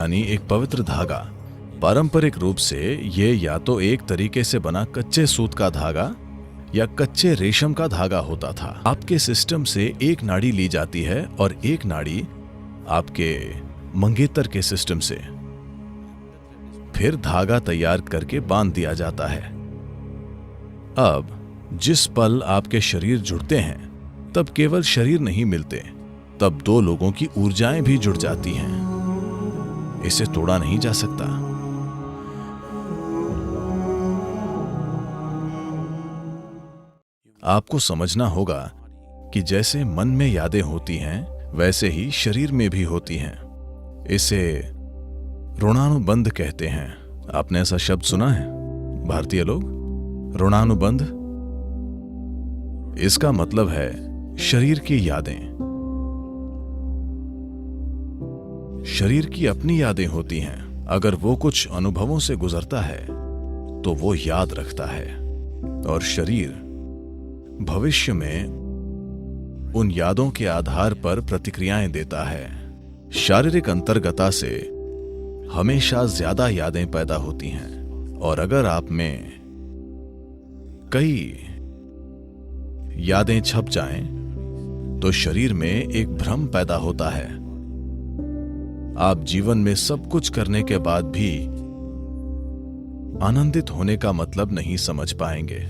यानी एक पवित्र धागा। पारंपरिक रूप से ये या तो एक तरीके से बना कच्चे सूत का धागा या कच्चे रेशम का धागा होता था। आपके सिस्टम से एक नाड़ी ली जाती है और एक नाड़ी आपके मंगेतर के सिस्टम से, फिर धागा तैयार करके बांध दिया जाता है। अब जिस पल आपके शरीर जुड़ते हैं तब केवल शरीर नहीं मिलते, तब दो लोगों की ऊर्जाएं भी जुड़ जाती हैं। इसे तोड़ा नहीं जा सकता। आपको समझना होगा कि जैसे मन में यादें होती हैं वैसे ही शरीर में भी होती हैं। इसे ऋणानुबंध कहते हैं। आपने ऐसा शब्द सुना है भारतीय लोग? ऋणानुबंध, इसका मतलब है शरीर की यादें। शरीर की अपनी यादें होती हैं। अगर वो कुछ अनुभवों से गुजरता है तो वो याद रखता है, और शरीर भविष्य में उन यादों के आधार पर प्रतिक्रियाएं देता है। शारीरिक अंतर्गता से हमेशा ज्यादा यादें पैदा होती हैं, और अगर आप में कई यादें छप जाएं तो शरीर में एक भ्रम पैदा होता है। आप जीवन में सब कुछ करने के बाद भी आनंदित होने का मतलब नहीं समझ पाएंगे।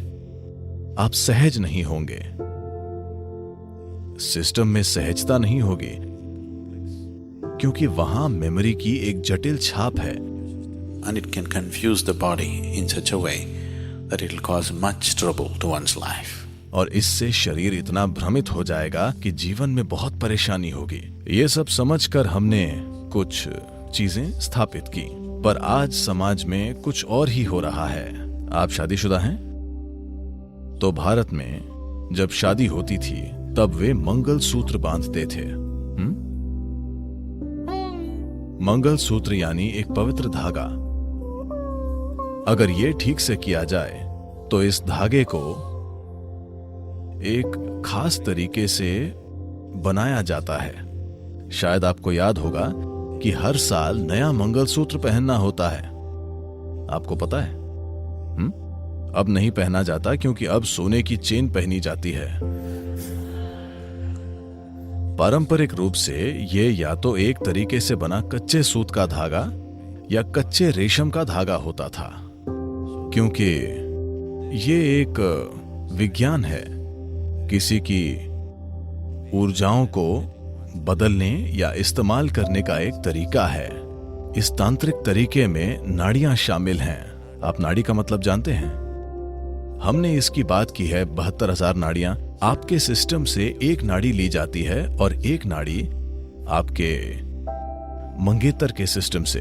आप सहज नहीं होंगे, सिस्टम में सहजता नहीं होगी, क्योंकि वहां मेमोरी की एक जटिल छाप है। And it can confuse the body in such a way that it will cause much trouble to one's life. और इससे शरीर इतना भ्रमित हो जाएगा कि जीवन में बहुत परेशानी होगी। ये सब समझकर हमने कुछ चीजें स्थापित की, पर आज समाज में कुछ और ही हो रहा है। आप शादीशुदा हैं? तो भारत में जब शादी होती थी तब वे मंगलसूत्र बांधते थे। मंगलसूत्र यानी एक पवित्र धागा। अगर ये ठीक से किया जाए तो इस धागे को एक खास तरीके से बनाया जाता है। शायद आपको याद होगा कि हर साल नया मंगलसूत्र पहनना होता है। आपको पता है? अब नहीं पहना जाता क्योंकि अब सोने की चेन पहनी जाती है। पारंपरिक रूप से ये या तो एक तरीके से बना कच्चे सूत का धागा या कच्चे रेशम का धागा होता था, क्योंकि ये एक विज्ञान है। किसी की ऊर्जाओं को बदलने या इस्तेमाल करने का एक तरीका है। इस तांत्रिक तरीके में नाड़ियां शामिल हैं। आप नाड़ी का मतलब जानते हैं? हमने इसकी बात की है 72,000 नाड़ियां। आपके सिस्टम से एक नाड़ी ली जाती है और एक नाड़ी आपके मंगेतर के सिस्टम से,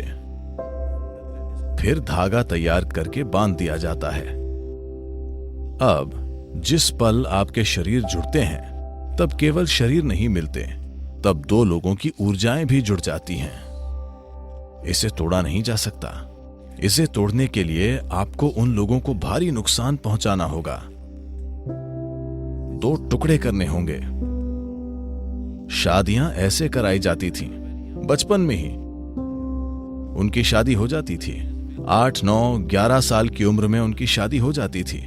फिर धागा तैयार करके बांध दिया जाता है। अब जिस पल आपके शरीर जुड़ते हैं तब केवल शरीर नहीं मिलते, तब दो लोगों की ऊर्जाएं भी जुड़ जाती हैं। इसे तोड़ा नहीं जा सकता। इसे तोड़ने के लिए आपको उन लोगों को भारी नुकसान पहुंचाना होगा। 2 टुकड़े करने होंगे। शादियां ऐसे कराई जाती थीं। बचपन में ही उनकी शादी हो जाती थी। 8, 9, 11 साल की उम्र में उनकी शादी हो जाती थी,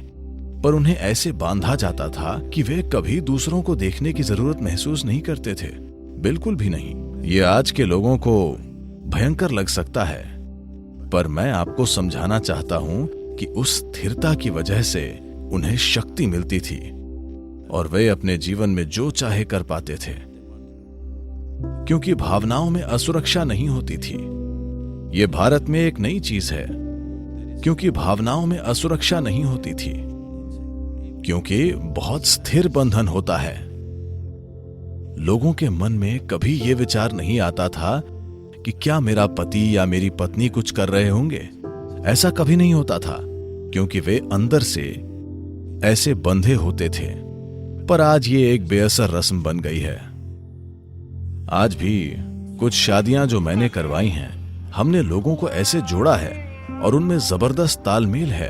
पर उन्हें ऐसे बांधा जाता था कि वे कभी दूसरों को देखने की जरूरत महसूस नहीं करते थे। बिल्कुल भी नहीं। ये आज के लोगों को भयंकर लग सकता है, पर मैं आपको समझाना चाहता हूं कि उस स्थिरता की वजह से उन्हें शक्ति मिलती थी और वे अपने जीवन में जो चाहे कर पाते थे, क्योंकि भावनाओं में असुरक्षा नहीं होती थी। ये भारत में एक नई चीज है, क्योंकि भावनाओं में असुरक्षा नहीं होती थी, क्योंकि बहुत स्थिर बंधन होता है। लोगों के मन में कभी यह विचार नहीं आता था कि क्या मेरा पति या मेरी पत्नी कुछ कर रहे होंगे। ऐसा कभी नहीं होता था, क्योंकि वे अंदर से ऐसे बंधे होते थे। पर आज ये एक बेअसर रस्म बन गई है। आज भी कुछ शादियां जो मैंने करवाई हैं, हमने लोगों को ऐसे जोड़ा है और उनमें जबरदस्त तालमेल है।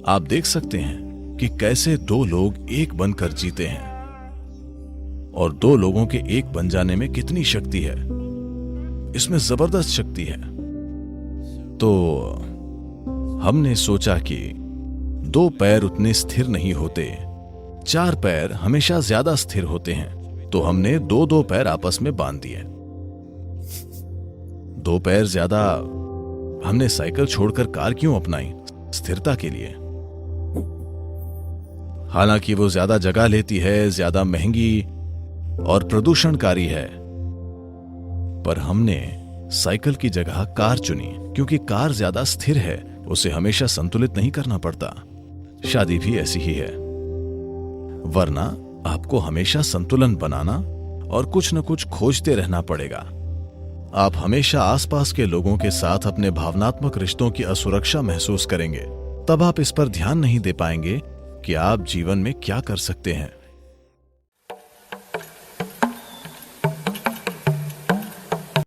आप देख सकते हैं कि कैसे 2 लोग एक बनकर जीते हैं, और 2 लोगों के एक बन जाने में कितनी शक्ति है। इसमें जबरदस्त शक्ति है। तो हमने सोचा कि 2 पैर उतने स्थिर नहीं होते, 4 पैर हमेशा ज्यादा स्थिर होते हैं, तो हमने 2-2 पैर आपस में बांध दिए। 2 पैर ज्यादा हमने साइकिल छोड़कर कार क्यों अपनाई? स्थिरता के लिए। हालांकि वो ज्यादा जगह लेती है, ज्यादा महंगी और प्रदूषणकारी है, पर हमने साइकिल की जगह कार चुनी क्योंकि कार ज्यादा स्थिर है, उसे हमेशा संतुलित नहीं करना पड़ता। शादी भी ऐसी ही है, वरना आपको हमेशा संतुलन बनाना और कुछ न कुछ खोजते रहना पड़ेगा। आप हमेशा आसपास के लोगों के साथ अपने भावनात्मक रिश्तों की असुरक्षा महसूस करेंगे। तब आप इस पर ध्यान नहीं दे पाएंगे कि आप जीवन में क्या कर सकते हैं।